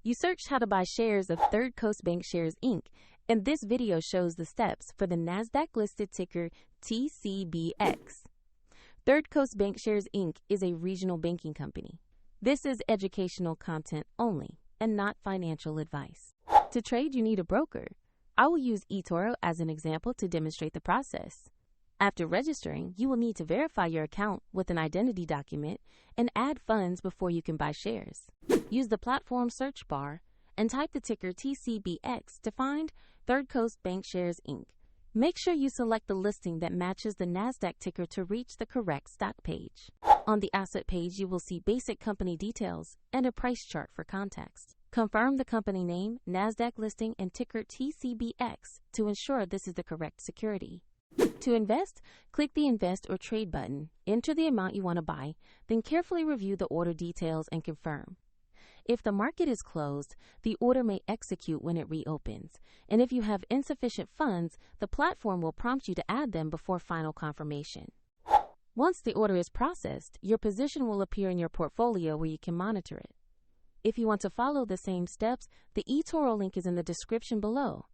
You searched how to buy shares of Third Coast Bancshares Inc., and this video shows the steps for the NASDAQ-listed ticker TCBX. Third Coast Bancshares Inc. is a regional banking company. This is educational content only and not financial advice. To trade, you need a broker. I will use eToro as an example to demonstrate the process. After registering, you will need to verify your account with an identity document and add funds before you can buy shares. Use the platform search bar and type the ticker TCBX to find Third Coast Bancshares Inc. Make sure you select the listing that matches the NASDAQ ticker to reach the correct stock page. On the asset page, you will see basic company details and a price chart for context. Confirm the company name, NASDAQ listing, and ticker TCBX to ensure this is the correct security. To invest, click the Invest or Trade button, enter the amount you want to buy, then carefully review the order details and confirm. If the market is closed, the order may execute when it reopens, and if you have insufficient funds, the platform will prompt you to add them before final confirmation. Once the order is processed, your position will appear in your portfolio where you can monitor it. If you want to follow the same steps, the eToro link is in the description below.